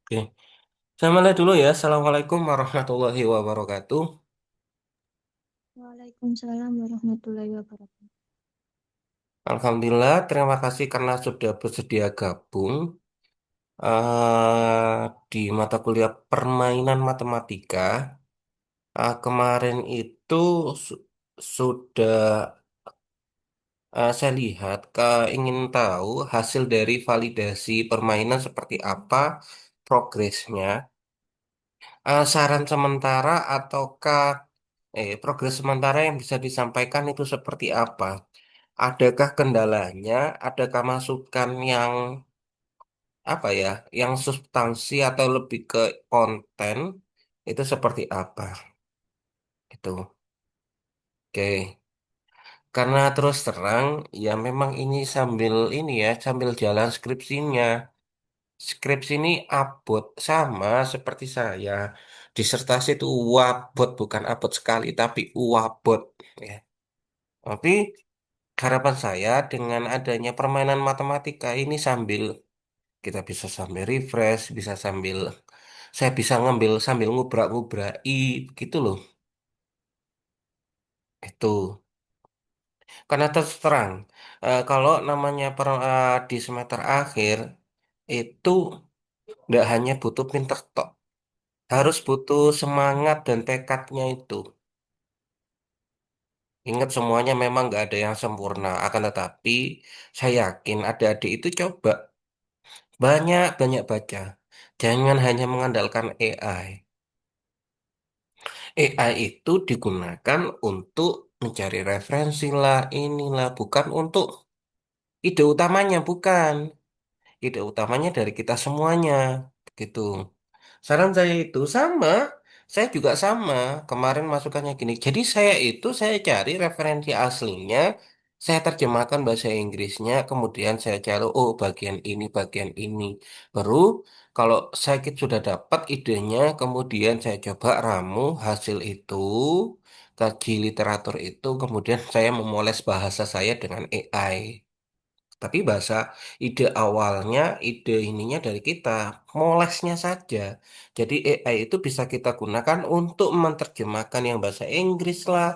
Oke, saya mulai dulu ya. Assalamualaikum warahmatullahi wabarakatuh. Waalaikumsalam warahmatullahi wabarakatuh. Alhamdulillah, terima kasih karena sudah bersedia gabung di mata kuliah permainan matematika. Kemarin itu su- sudah saya lihat ingin tahu hasil dari validasi permainan seperti apa, progresnya. Saran sementara ataukah progres sementara yang bisa disampaikan itu seperti apa? Adakah kendalanya? Adakah masukan yang apa ya, yang substansi atau lebih ke konten itu seperti apa? Itu. Oke. Karena terus terang, ya memang ini sambil ini ya, sambil jalan skripsinya. Skripsi ini abot sama seperti saya. Disertasi itu wabot, bukan abot sekali, tapi wabot. Ya. Tapi harapan saya dengan adanya permainan matematika ini kita bisa sambil refresh, bisa sambil saya bisa ngambil sambil ngubrak-ngubraki gitu loh. Itu. Karena terus terang, kalau namanya di semester akhir itu nggak hanya butuh pinter tok, harus butuh semangat dan tekadnya itu. Ingat semuanya memang nggak ada yang sempurna, akan tetapi saya yakin adik-adik itu coba banyak-banyak baca. Jangan hanya mengandalkan AI. AI itu digunakan untuk mencari referensi lah, inilah, bukan untuk ide utamanya, bukan. Ide utamanya dari kita semuanya, begitu. Saran saya itu sama, saya juga sama. Kemarin masukannya gini. Jadi saya cari referensi aslinya, saya terjemahkan bahasa Inggrisnya, kemudian saya cari oh bagian ini. Baru kalau sudah dapat idenya, kemudian saya coba ramu hasil itu, kaji literatur itu, kemudian saya memoles bahasa saya dengan AI. Tapi ide awalnya, ide ininya dari kita, molesnya saja. Jadi AI itu bisa kita gunakan untuk menerjemahkan yang bahasa Inggris lah,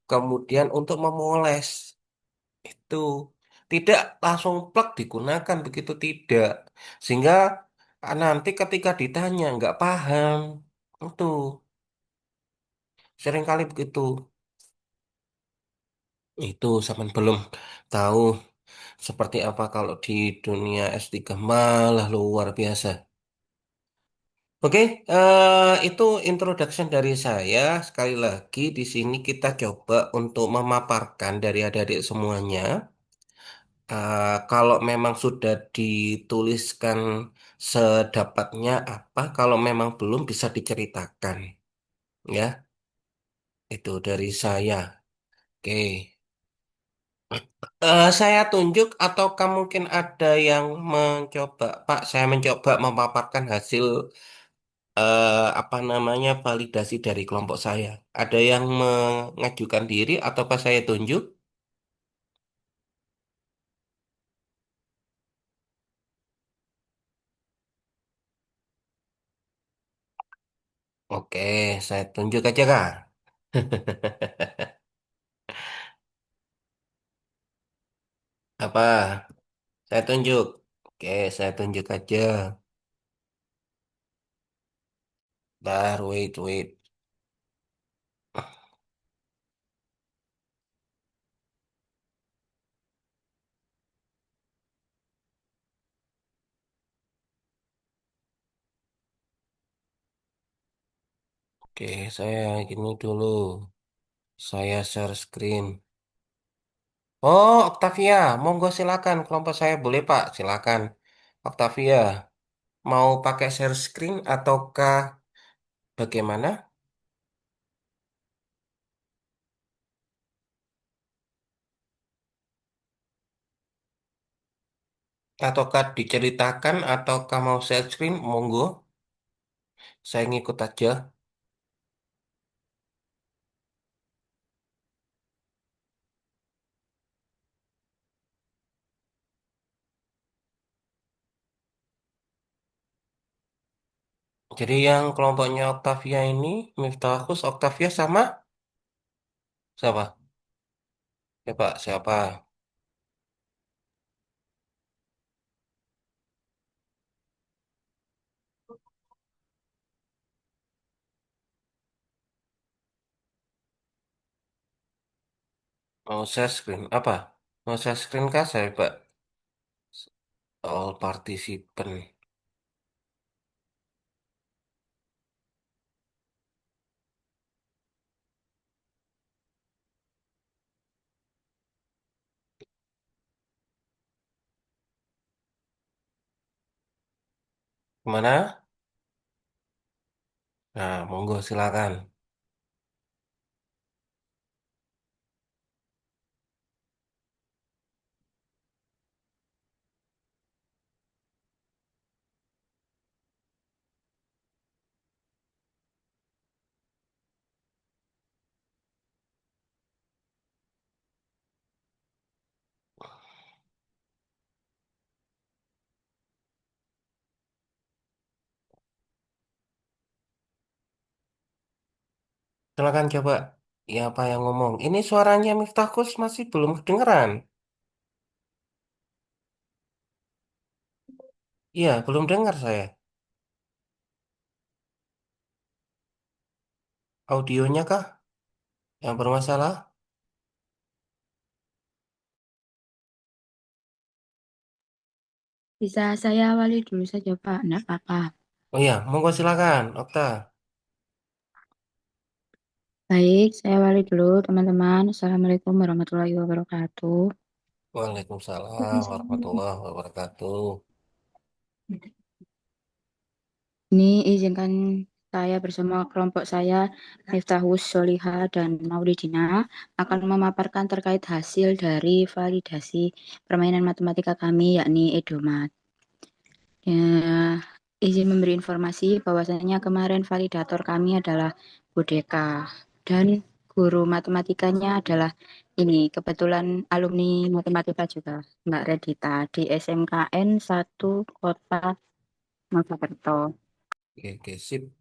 kemudian untuk memoles itu. Tidak langsung plug digunakan begitu tidak. Sehingga nanti ketika ditanya nggak paham. Itu seringkali begitu. Itu sama belum tahu seperti apa kalau di dunia S3 malah luar biasa. Oke, itu introduction dari saya. Sekali lagi di sini kita coba untuk memaparkan dari adik-adik semuanya. Kalau memang sudah dituliskan sedapatnya apa, kalau memang belum bisa diceritakan, ya. Itu dari saya. Oke. Saya tunjuk ataukah mungkin ada yang mencoba, Pak, saya mencoba memaparkan hasil apa namanya validasi dari kelompok saya. Ada yang mengajukan diri ataukah saya tunjuk? Oke, saya tunjuk aja Kak. Apa? Saya tunjuk. Oke, saya tunjuk aja. Bentar, wait, wait. Oke, saya gini dulu. Saya share screen. Oh, Octavia, monggo silakan. Kelompok saya boleh Pak, silakan. Octavia, mau pakai share screen ataukah bagaimana? Ataukah diceritakan ataukah mau share screen? Monggo, saya ngikut aja. Jadi yang kelompoknya Octavia ini, Miftahus, Octavia sama siapa? Siapa? Siapa? Mau share screen? Apa? Mau share screen kah saya, Pak? All participant. Kemana? Nah, monggo silakan. Silakan coba. Ya, apa yang ngomong? Ini suaranya Miftahus masih belum kedengeran. Iya, belum dengar saya. Audionya kah yang bermasalah? Bisa saya awali dulu saja, Pak. Nggak apa-apa. Oh iya, monggo silakan, Okta. Baik, saya awali dulu, teman-teman. Assalamualaikum warahmatullahi wabarakatuh. Waalaikumsalam warahmatullahi wabarakatuh. Ini izinkan saya bersama kelompok saya, Miftahus Soliha dan Maulidina, akan memaparkan terkait hasil dari validasi permainan matematika kami, yakni Edomat. Ya, izin memberi informasi bahwasanya kemarin validator kami adalah Budeka dan guru matematikanya adalah ini kebetulan alumni matematika juga Mbak Redita di SMKN 1 Kota Mojokerto. Oke, oke, sip.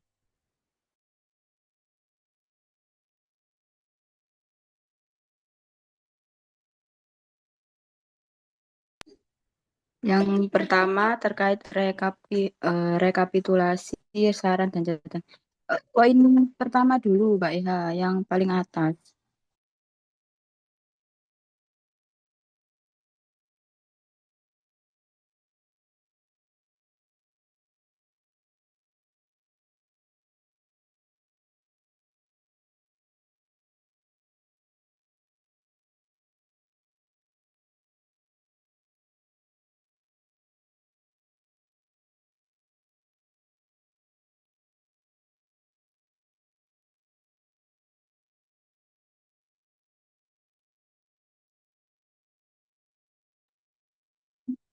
Yang pertama terkait rekapitulasi saran dan catatan. Poin pertama dulu, Mbak Iha, yang paling atas.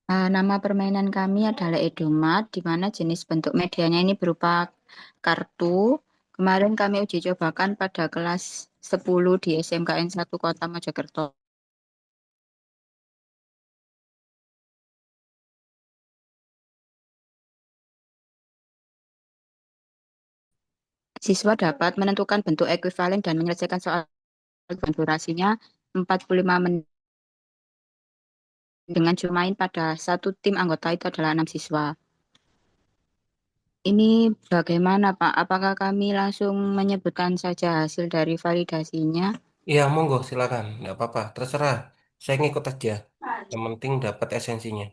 Nama permainan kami adalah Edomat, di mana jenis bentuk medianya ini berupa kartu. Kemarin kami uji cobakan pada kelas 10 di SMKN 1 Kota Mojokerto. Siswa dapat menentukan bentuk ekuivalen dan menyelesaikan soal dengan durasinya 45 menit dengan jumlah main pada satu tim anggota itu adalah 6 siswa. Ini bagaimana, Pak? Apakah kami langsung menyebutkan saja hasil dari validasinya? Iya, monggo silakan. Nggak apa-apa, terserah. Saya ngikut aja. Yang penting dapat esensinya.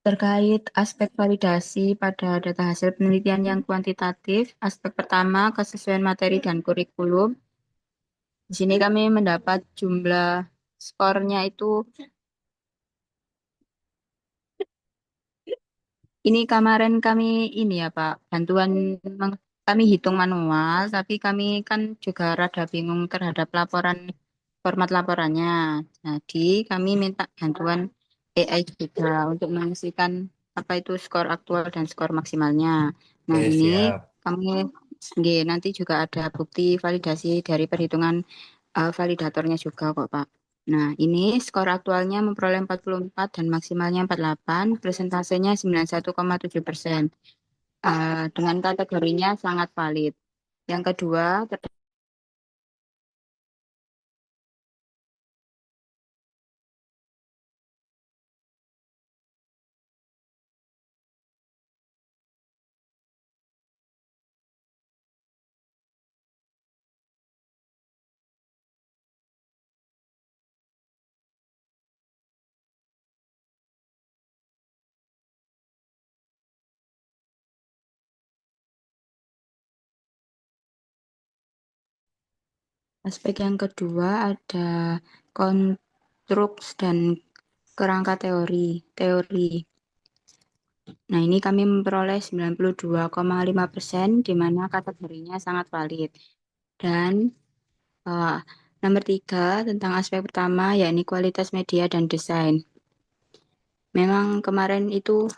Terkait aspek validasi pada data hasil penelitian yang kuantitatif, aspek pertama kesesuaian materi dan kurikulum. Di sini kami mendapat jumlah skornya itu, ini kemarin kami ini ya Pak, kami hitung manual, tapi kami kan juga rada bingung terhadap format laporannya. Jadi kami minta bantuan AI juga untuk mengisikan apa itu skor aktual dan skor maksimalnya. Nah Oke, ini siap. kami nanti juga ada bukti validasi dari perhitungan validatornya juga kok Pak. Nah, ini skor aktualnya memperoleh 44 dan maksimalnya 48, presentasenya 91,7%. Dengan kategorinya sangat valid. Yang kedua, aspek yang kedua ada konstruks dan kerangka teori. Nah, ini kami memperoleh 92,5%, di mana kategorinya sangat valid. Dan eh, nomor tiga, tentang aspek pertama, yakni kualitas media dan desain. Memang kemarin itu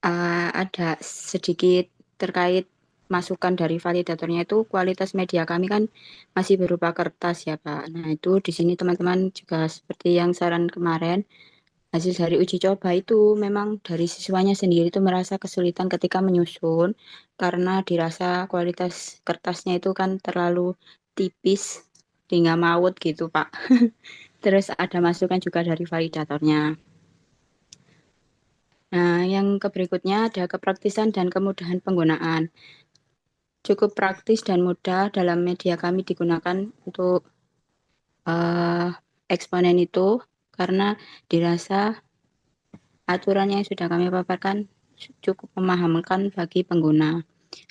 ada sedikit terkait masukan dari validatornya itu kualitas media kami kan masih berupa kertas ya Pak. Nah itu di sini teman-teman juga seperti yang saran kemarin, hasil dari uji coba itu memang dari siswanya sendiri itu merasa kesulitan ketika menyusun karena dirasa kualitas kertasnya itu kan terlalu tipis hingga maut gitu Pak. Terus ada masukan juga dari validatornya. Nah, yang berikutnya ada kepraktisan dan kemudahan penggunaan. Cukup praktis dan mudah dalam media kami digunakan untuk eh, eksponen itu karena dirasa aturan yang sudah kami paparkan cukup memahamkan bagi pengguna.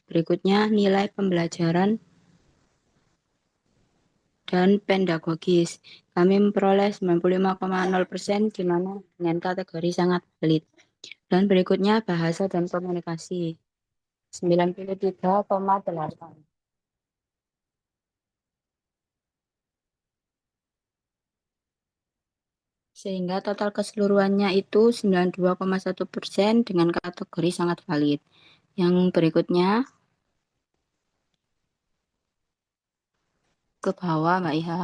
Berikutnya nilai pembelajaran dan pedagogis. Kami memperoleh 95,0% di mana dengan kategori sangat valid. Dan berikutnya bahasa dan komunikasi 93,8. Sehingga total keseluruhannya itu 92,1% dengan kategori sangat valid. Yang berikutnya ke bawah Mbak Iha.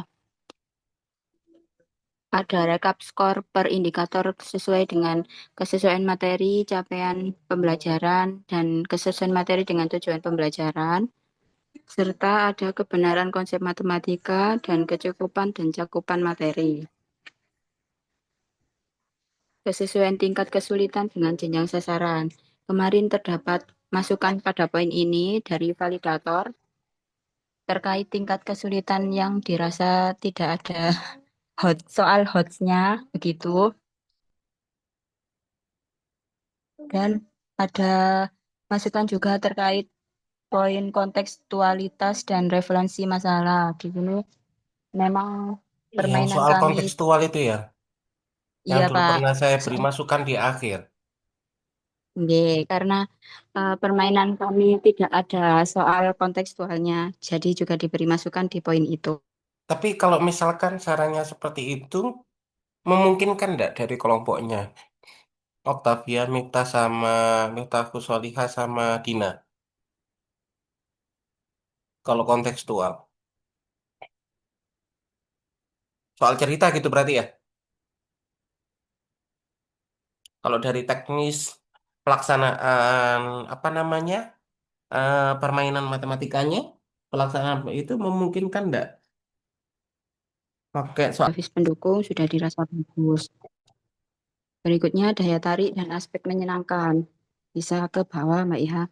Ada rekap skor per indikator sesuai dengan kesesuaian materi, capaian pembelajaran, dan kesesuaian materi dengan tujuan pembelajaran, serta ada kebenaran konsep matematika dan kecukupan dan cakupan materi. Kesesuaian tingkat kesulitan dengan jenjang sasaran. Kemarin terdapat masukan pada poin ini dari validator terkait tingkat kesulitan yang dirasa tidak ada soal hotsnya begitu, dan ada masukan juga terkait poin kontekstualitas dan referensi masalah. Di sini memang Yang permainan soal kami, kontekstual itu ya, yang iya dulu Pak, pernah saya beri masukan di akhir. karena permainan kami tidak ada soal kontekstualnya, jadi juga diberi masukan di poin itu. Tapi kalau misalkan sarannya seperti itu, memungkinkan enggak dari kelompoknya? Octavia, Mifta Husolihah sama Dina. Kalau kontekstual. Soal cerita gitu berarti ya. Kalau dari teknis pelaksanaan apa namanya permainan matematikanya, pelaksanaan itu memungkinkan enggak pakai soal. Grafis pendukung sudah dirasa bagus. Berikutnya daya tarik dan aspek menyenangkan. Bisa ke bawah Mbak Iha.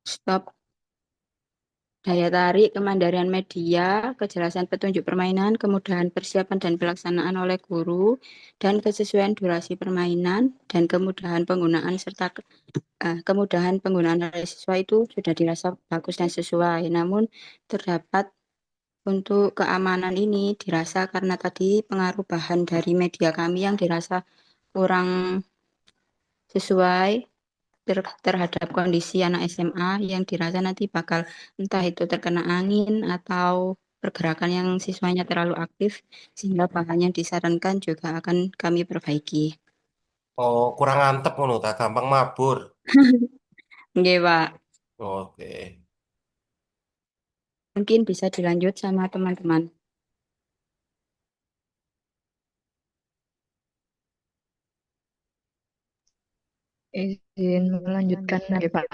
Stop. daya tarik, kemandirian media, kejelasan petunjuk permainan, kemudahan persiapan dan pelaksanaan oleh guru, dan kesesuaian durasi permainan, dan kemudahan penggunaan serta kemudahan penggunaan oleh siswa itu sudah dirasa bagus dan sesuai. Namun terdapat untuk keamanan ini dirasa karena tadi pengaruh bahan dari media kami yang dirasa kurang sesuai terhadap kondisi anak SMA yang dirasa nanti bakal entah itu terkena angin atau pergerakan yang siswanya terlalu aktif sehingga bahan yang disarankan juga akan kami perbaiki. Oh, kurang antep ngono ta, gampang mabur. Oke, Pak. Oke. Mungkin bisa dilanjut sama teman-teman. Izin melanjutkan lagi Pak.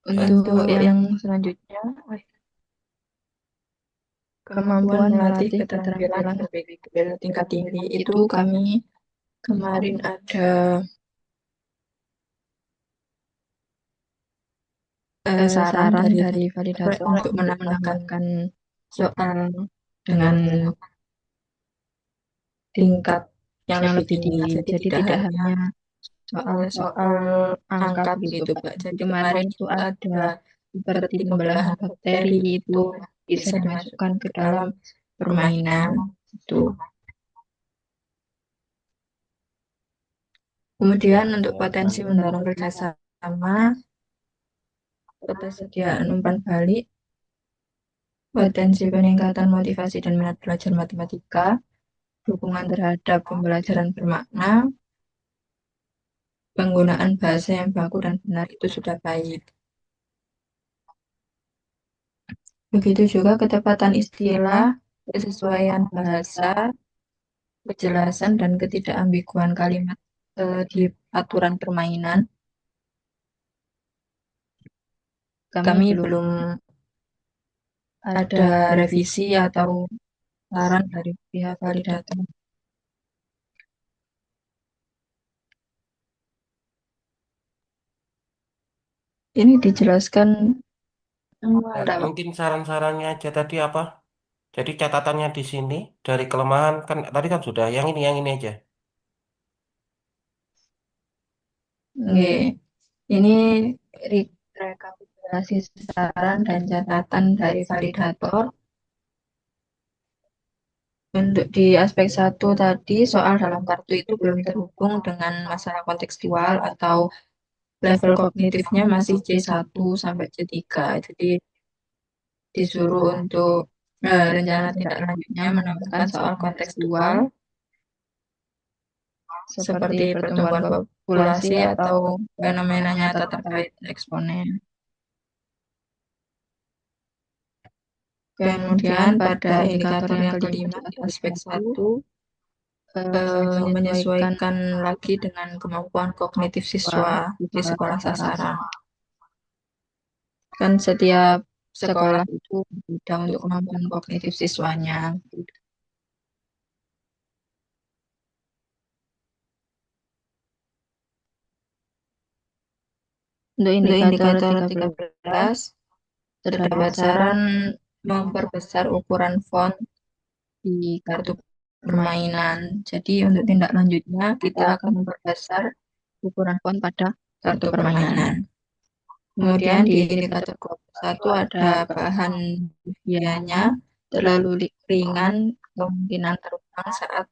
Eh, Untuk yang selanjutnya, kemampuan melatih keterampilan berpikir tingkat tinggi itu kami kemarin ada saran dari validator untuk menambahkan soal dengan tingkat yang lebih tinggi. Jadi tidak hanya soal-soal angka begitu Pak. Jadi kemarin itu ada seperti pembelahan bakteri itu bisa dimasukkan ke dalam permainan itu. Kemudian untuk potensi mendorong kerjasama, ketersediaan umpan balik, potensi peningkatan motivasi dan minat belajar matematika, dukungan terhadap pembelajaran bermakna, penggunaan bahasa yang baku dan benar itu sudah baik. Begitu juga ketepatan istilah, kesesuaian bahasa, kejelasan dan ketidakambiguan kalimat di aturan permainan. Kami belum ada revisi atau saran dari pihak validator. Ini dijelaskan semua, enggak, Pak? mungkin saran-sarannya aja tadi apa? Jadi catatannya di sini dari kelemahan kan tadi kan sudah yang ini aja. Oke. Ini rekapitulasi saran dan catatan dari validator. Untuk di aspek satu tadi, soal dalam kartu itu belum terhubung dengan masalah kontekstual atau level kognitifnya masih C1 sampai C3. Jadi disuruh untuk rencana tindak lanjutnya menambahkan soal kontekstual seperti pertumbuhan populasi atau fenomena nyata terkait eksponen. Kemudian pada indikator yang kelima di aspek satu menyesuaikan lagi dengan kemampuan kognitif siswa di sekolah sasaran. Kan setiap sekolah itu berbeda untuk kemampuan kognitif siswanya. Untuk indikator 13, terdapat saran memperbesar ukuran font di kartu permainan. Jadi untuk tindak lanjutnya kita akan memperbesar ukuran font pada kartu permainan. Kemudian di indikator 21 ada bahan biayanya terlalu ringan, kemungkinan terbang saat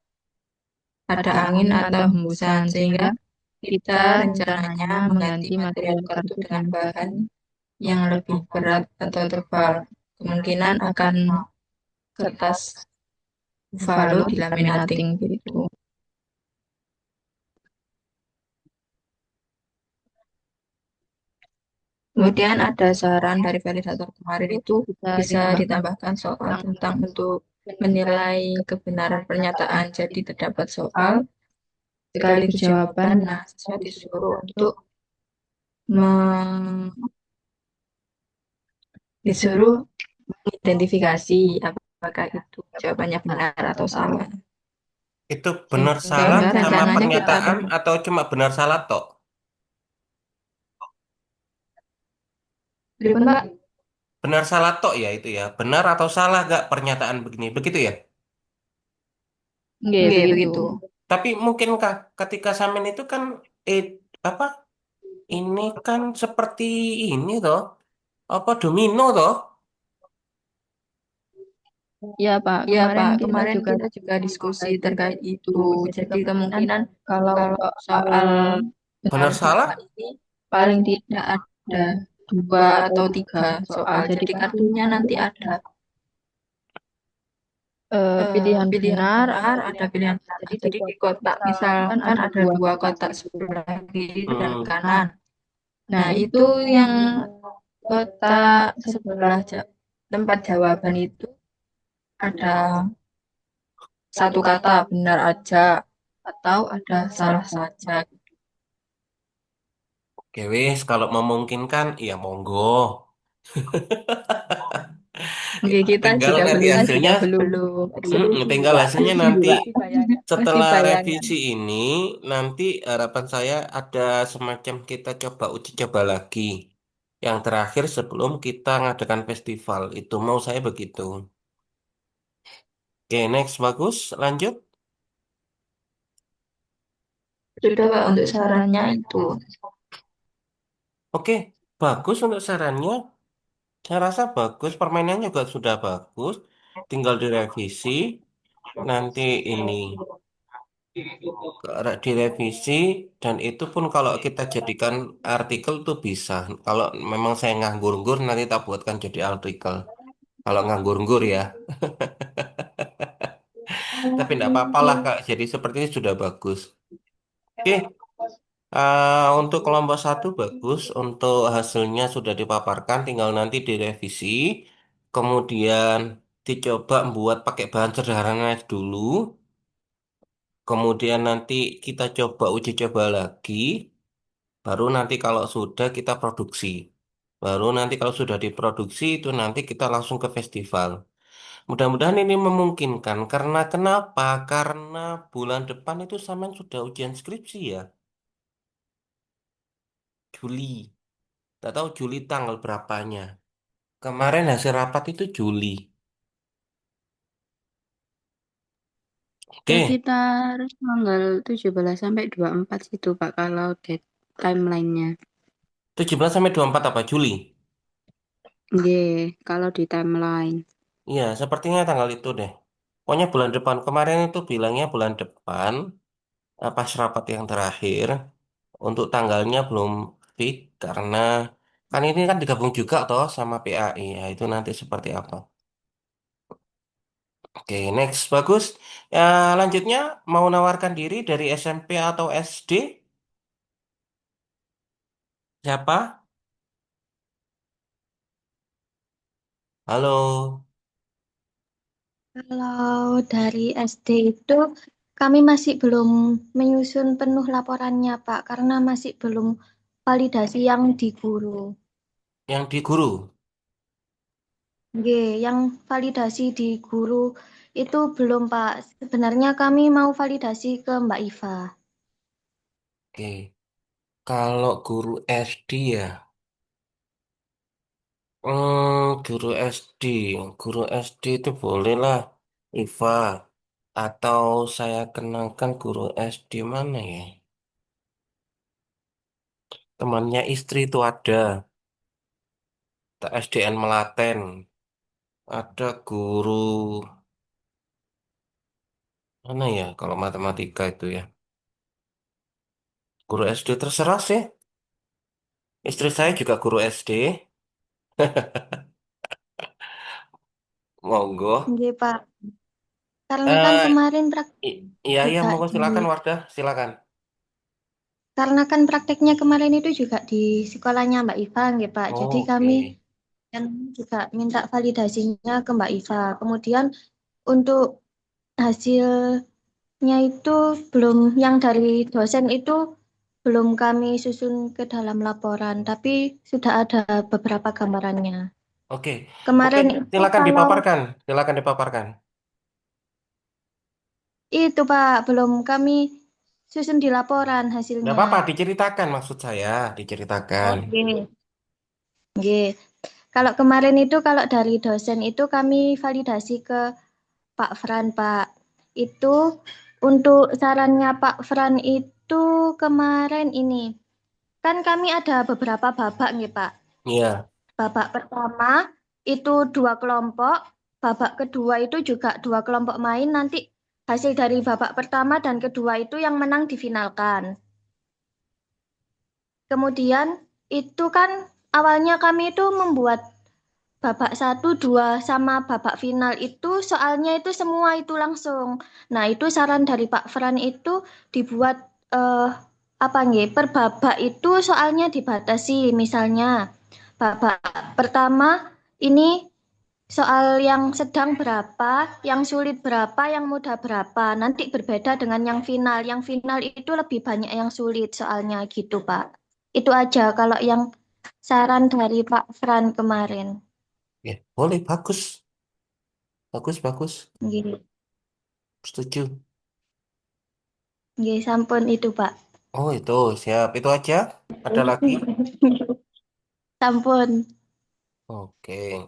ada angin atau hembusan, sehingga kita rencananya mengganti material kartu dengan bahan yang lebih berat atau tebal. Kemungkinan akan kertas buffalo di laminating gitu. Kemudian ada saran dari validator kemarin itu bisa ditambahkan soal tentang untuk menilai kebenaran pernyataan. Jadi terdapat soal sekaligus jawaban. Nah, siswa disuruh untuk disuruh mengidentifikasi apakah itu jawabannya benar atau salah. Itu benar salah Sehingga sama rencananya kita pernyataan atau cuma benar salah tok? Pripun, Pak? Benar salah tok ya itu ya. Benar atau salah gak pernyataan begini? Begitu ya. Nggih, Nggih, begitu. begitu. Tapi mungkinkah ketika samin itu kan eh apa ini kan seperti ini toh apa domino toh? Ya, Pak. Ya, Kemarin Pak, kita kemarin juga kita juga diskusi terkait terkait itu. itu. Jadi Jadi kemungkinan kemungkinan kalau kalau soal soal benar Benar salah salah? ini paling tidak ada dua dua atau atau tiga tiga soal, soal. jadi Jadi pastinya kartunya nanti nanti ada ada pilihan pilihan benar, benar atau ada pilihan pilihan salah. salah. Jadi di Jadi di kotak kotak misalkan misalkan ada ada dua dua kotak kotak gitu. sebelah kiri dan Hmm, kanan. Nah, Nah, itu itu yang yang kotak kotak sebelah sebelah tempat jawaban itu ada satu kata benar aja atau ada salah saja. oke wis kalau memungkinkan ya monggo. Oke, kita Tinggal juga nanti belum kan juga hasilnya, belum eksekusi, tinggal Pak. hasilnya eksekusi, nanti Pak. Masih setelah bayangan. revisi ini, nanti harapan saya ada semacam kita coba uji coba lagi. Yang terakhir sebelum kita ngadakan festival, itu mau saya begitu. Oke, next bagus, lanjut. Sudah, Pak, untuk sarannya itu. Oke, bagus untuk sarannya. Saya rasa bagus, permainannya juga sudah bagus. Tinggal direvisi. Nanti ini direvisi dan itu pun kalau kita jadikan artikel tuh bisa. Kalau memang saya nganggur-nggur nanti tak buatkan jadi artikel. Kalau nganggur-nggur ya. Tapi tidak apa-apa lah Kak. Jadi seperti ini sudah bagus. Oke, untuk kelompok satu bagus. Untuk hasilnya sudah dipaparkan, tinggal nanti direvisi. Kemudian dicoba buat pakai bahan sederhana dulu. Kemudian nanti kita coba uji coba lagi. Baru nanti kalau sudah kita produksi. Baru nanti kalau sudah diproduksi itu nanti kita langsung ke festival. Mudah-mudahan ini memungkinkan. Karena kenapa? Karena bulan depan itu sampean sudah ujian skripsi ya. Juli. Tak tahu Juli tanggal berapanya. Kemarin hasil rapat itu Juli. Oke, Sekitar tanggal 17 sampai 24 situ, Pak, kalau dead timelinenya. 17 sampai 24 apa Juli? Nggih, kalau di timeline. Iya, sepertinya tanggal itu deh. Pokoknya bulan depan. Kemarin itu bilangnya bulan depan. Pas rapat yang terakhir. Untuk tanggalnya belum fix karena kan ini kan digabung juga toh sama PAI. Ya, itu nanti seperti apa. Oke, next bagus. Ya, lanjutnya mau nawarkan diri dari SMP atau SD? Siapa? Halo. Kalau dari SD itu kami masih belum menyusun penuh laporannya, Pak, karena masih belum validasi yang di guru. Yang di guru. G, yang validasi di guru itu belum, Pak. Sebenarnya kami mau validasi ke Mbak Iva. Oke. Kalau guru SD ya. Guru SD. Guru SD itu bolehlah. Iva. Atau saya kenalkan guru SD mana ya? Temannya istri itu ada. SDN Melaten. Ada guru mana ya kalau matematika itu ya. Guru SD terserah sih. Istri saya juga guru SD. Monggo. G, Pak. Karena kan Eh, kemarin iya iya juga monggo di silakan Wardah, silakan. karena kan prakteknya kemarin itu juga di sekolahnya Mbak Iva, nggih, Pak. Jadi kami Oke. dan juga minta validasinya ke Mbak Iva. Kemudian untuk hasilnya itu belum, yang dari dosen itu belum kami susun ke dalam laporan, tapi sudah ada beberapa gambarannya. Oke. Oke, Kemarin itu silakan kalau dipaparkan. Silakan dipaparkan. itu Pak, belum kami susun di laporan Nggak hasilnya. apa-apa, diceritakan maksud saya, diceritakan. Oke. Oke. Kalau kemarin itu kalau dari dosen itu kami validasi ke Pak Fran, Pak. Itu untuk sarannya Pak Fran itu kemarin ini. Kan kami ada beberapa babak nih, Pak. Iya. Babak pertama itu dua kelompok, babak kedua itu juga dua kelompok main. Nanti hasil dari babak pertama dan kedua itu yang menang difinalkan. Kemudian itu kan awalnya kami itu membuat babak satu, dua, sama babak final itu soalnya itu semua itu langsung. Nah itu saran dari Pak Fran itu dibuat apa nggih, per babak itu soalnya dibatasi. Misalnya babak pertama ini soal yang sedang berapa, yang sulit berapa, yang mudah berapa. Nanti berbeda dengan yang final. Yang final itu lebih banyak yang sulit soalnya gitu, Pak. Itu aja kalau yang saran dari Pak Fran kemarin. Ya, boleh, bagus. Bagus, bagus. Nggih, Setuju. nggih, sampun itu, Pak. Oh, itu siap. Itu aja. Ada lagi? Sampun. Oke.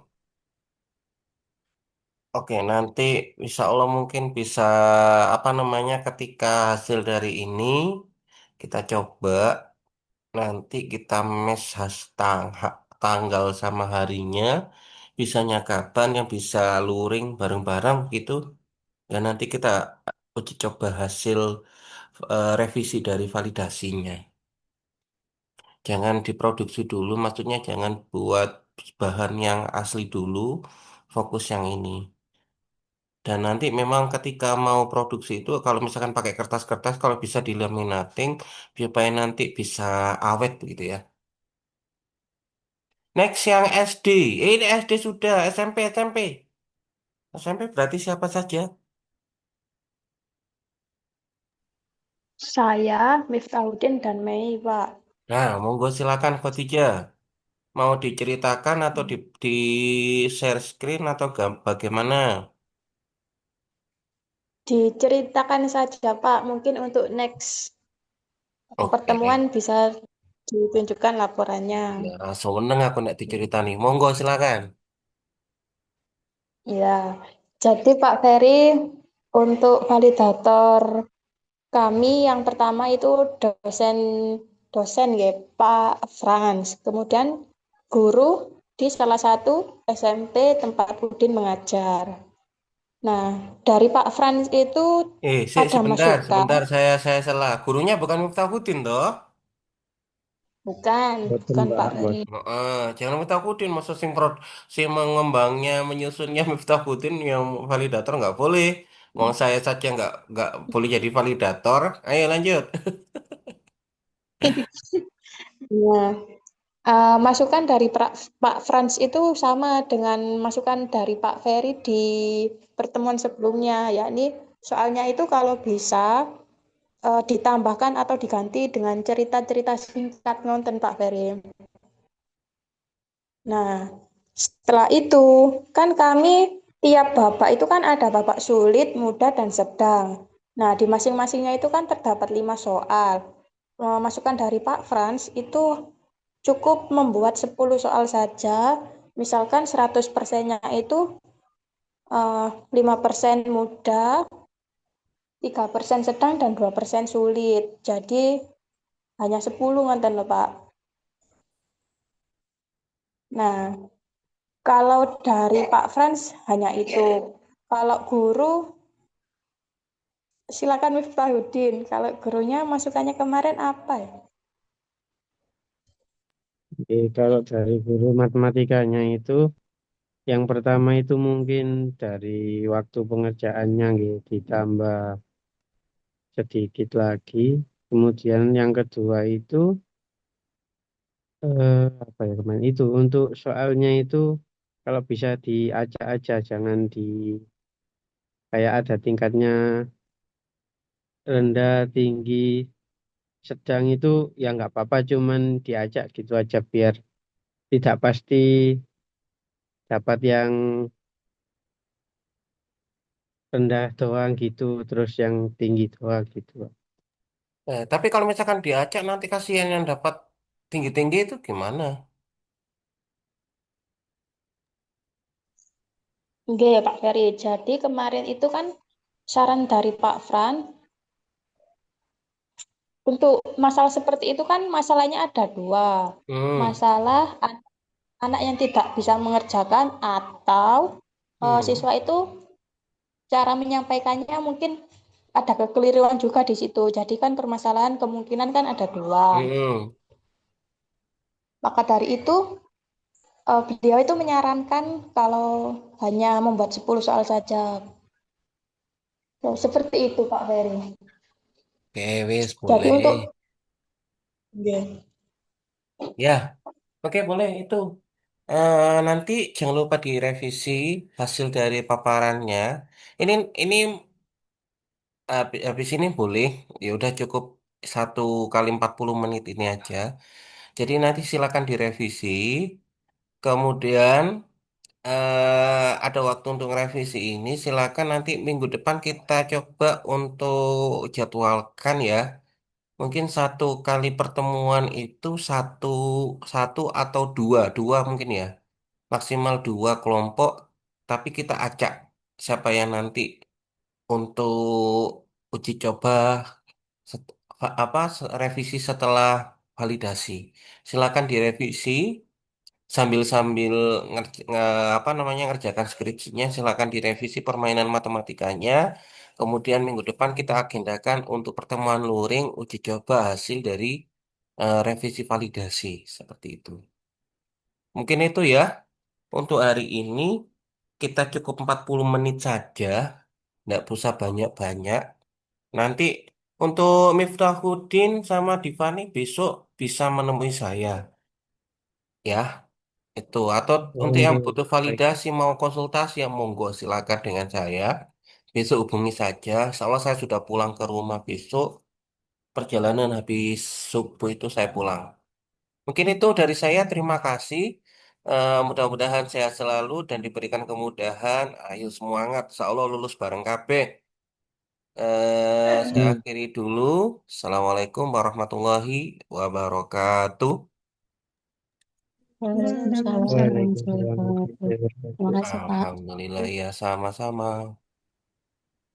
Oke, nanti insya Allah mungkin bisa apa namanya ketika hasil dari ini kita coba nanti kita mes tanggal sama harinya bisanya kapan yang bisa luring bareng-bareng gitu dan nanti kita uji coba hasil revisi dari validasinya. Jangan diproduksi dulu, maksudnya jangan buat bahan yang asli dulu, fokus yang ini. Dan nanti memang ketika mau produksi itu kalau misalkan pakai kertas-kertas kalau bisa dilaminating supaya nanti bisa awet gitu ya. Next yang SD. Ini SD sudah, SMP, SMP. SMP berarti siapa saja? Saya, Miftahudin, dan Mei, Pak. Nah, monggo silakan Khotijah. Mau diceritakan atau di share screen atau bagaimana? Diceritakan saja, Pak. Mungkin untuk next pertemuan Oke. bisa ditunjukkan laporannya. Ya, seneng aku nak diceritani. Monggo silakan. Ya, jadi Pak Ferry, untuk validator kami yang pertama itu dosen dosen ya, Pak Franz. Kemudian guru di salah satu SMP tempat Udin mengajar. Nah, dari Pak Franz itu ada Sebentar, masukan, sebentar saya salah. Gurunya bukan Miftahudin toh? bukan, Boten bukan Pak Mbak, Ferry. boten. Jangan Miftahudin, masa si mengembangnya, menyusunnya Miftahudin yang validator nggak boleh. Wong saya saja nggak boleh jadi validator. Ayo lanjut. Nah, masukan dari Pak Franz itu sama dengan masukan dari Pak Ferry di pertemuan sebelumnya, yakni soalnya itu kalau bisa ditambahkan atau diganti dengan cerita-cerita singkat nonton Pak Ferry. Nah, setelah itu kan kami tiap babak itu kan ada babak sulit, mudah, dan sedang. Nah, di masing-masingnya itu kan terdapat 5 soal. Masukan dari Pak Franz itu cukup membuat 10 soal saja. Misalkan 100%-nya itu 5% mudah, 3% sedang, dan 2% sulit. Jadi hanya 10 ngonten loh, Pak. Nah, kalau dari Pak Franz hanya itu. Kalau guru, silakan Miftahudin. Kalau gurunya masukannya kemarin apa ya? Kalau dari guru matematikanya itu, yang pertama itu mungkin dari waktu pengerjaannya nggih, ditambah sedikit lagi. Kemudian yang kedua itu, apa ya kemarin itu, untuk soalnya itu, kalau bisa diacak aja, jangan kayak ada tingkatnya rendah, tinggi, sedang itu ya nggak apa-apa, cuman diajak gitu aja biar tidak pasti dapat yang rendah doang gitu, terus yang tinggi doang gitu. Tapi kalau misalkan diacak nanti kasihan yang dapat tinggi-tinggi itu gimana? Oke, Pak Ferry. Jadi kemarin itu kan saran dari Pak Fran untuk masalah seperti itu kan masalahnya ada dua. Hmm, Masalah anak yang tidak bisa mengerjakan atau hmm, siswa itu cara menyampaikannya mungkin ada kekeliruan juga di situ. Jadi kan permasalahan kemungkinan kan ada dua. hmm. Maka dari itu beliau itu menyarankan kalau hanya membuat 10 soal saja. So, seperti itu Pak Ferry. Oke, wis Jadi boleh. untuk Oke. Ya, oke boleh itu. Nanti jangan lupa direvisi hasil dari paparannya. Ini ini habis ini boleh. Ya udah cukup 1 kali 40 menit ini aja. Jadi nanti silakan direvisi. Kemudian ada waktu untuk revisi ini. Silakan nanti minggu depan kita coba untuk jadwalkan ya. Mungkin 1 kali pertemuan itu satu satu atau dua mungkin ya. Maksimal 2 kelompok, tapi kita acak siapa yang nanti untuk uji coba revisi setelah validasi. Silakan direvisi sambil-sambil apa namanya ngerjakan skripsinya. Silakan direvisi permainan matematikanya. Kemudian minggu depan kita agendakan untuk pertemuan luring uji coba hasil dari revisi validasi seperti itu. Mungkin itu ya. Untuk hari ini kita cukup 40 menit saja, nggak usah banyak-banyak. Nanti untuk Miftahuddin sama Divani besok bisa menemui saya, ya. Itu atau untuk yang Oh, butuh baik. validasi mau konsultasi yang monggo silakan dengan saya. Besok hubungi saja. Soalnya saya sudah pulang ke rumah besok. Perjalanan habis subuh itu saya pulang. Mungkin itu dari saya. Terima kasih. Mudah-mudahan sehat selalu dan diberikan kemudahan. Ayo semangat. Insya Allah lulus bareng kabeh. Saya Hmm. akhiri dulu. Assalamualaikum warahmatullahi wabarakatuh. Waalaikumsalam warahmatullahi Waalaikumsalam wabarakatuh. warahmatullahi Terima wabarakatuh. kasih, Pak. Alhamdulillah ya sama-sama.